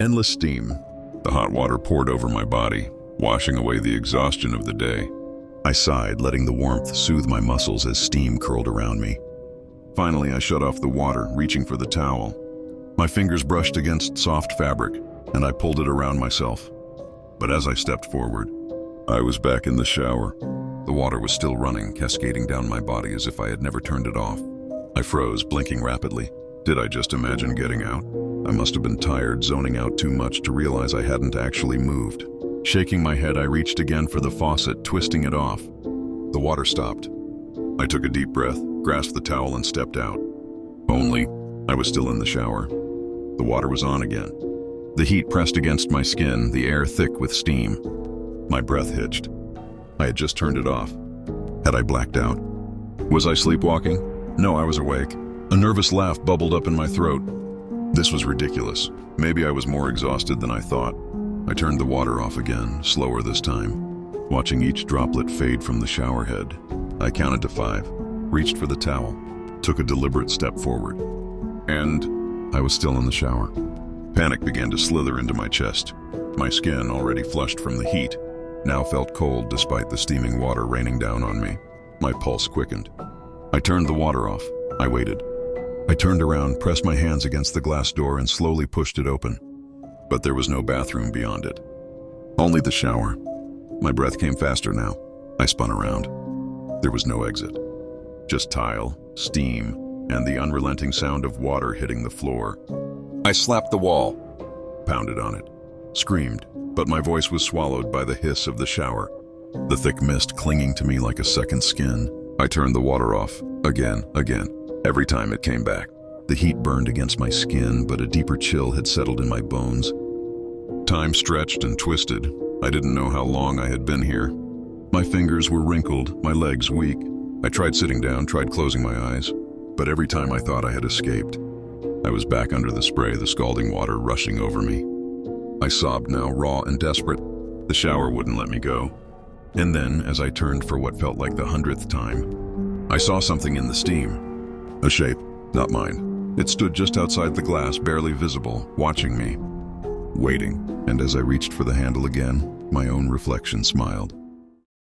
Endless steam. The hot water poured over my body, washing away the exhaustion of the day. I sighed, letting the warmth soothe my muscles as steam curled around me. Finally, I shut off the water, reaching for the towel. My fingers brushed against soft fabric, and I pulled it around myself. But as I stepped forward, I was back in the shower. The water was still running, cascading down my body as if I had never turned it off. I froze, blinking rapidly. Did I just imagine getting out? I must have been tired, zoning out too much to realize I hadn't actually moved. Shaking my head, I reached again for the faucet, twisting it off. The water stopped. I took a deep breath, grasped the towel, and stepped out. Only, I was still in the shower. The water was on again. The heat pressed against my skin, the air thick with steam. My breath hitched. I had just turned it off. Had I blacked out? Was I sleepwalking? No, I was awake. A nervous laugh bubbled up in my throat. This was ridiculous. Maybe I was more exhausted than I thought. I turned the water off again, slower this time, watching each droplet fade from the shower head. I counted to 5, reached for the towel, took a deliberate step forward, and I was still in the shower. Panic began to slither into my chest. My skin, already flushed from the heat, now felt cold despite the steaming water raining down on me. My pulse quickened. I turned the water off. I waited. I turned around, pressed my hands against the glass door, and slowly pushed it open. But there was no bathroom beyond it. Only the shower. My breath came faster now. I spun around. There was no exit. Just tile, steam, and the unrelenting sound of water hitting the floor. I slapped the wall, pounded on it, screamed, but my voice was swallowed by the hiss of the shower, the thick mist clinging to me like a second skin. I turned the water off, again. Every time it came back. The heat burned against my skin, but a deeper chill had settled in my bones. Time stretched and twisted. I didn't know how long I had been here. My fingers were wrinkled, my legs weak. I tried sitting down, tried closing my eyes, but every time I thought I had escaped, I was back under the spray, the scalding water rushing over me. I sobbed now, raw and desperate. The shower wouldn't let me go. And then, as I turned for what felt like the 100th time, I saw something in the steam. A shape, not mine. It stood just outside the glass, barely visible, watching me, waiting. And as I reached for the handle again, my own reflection smiled.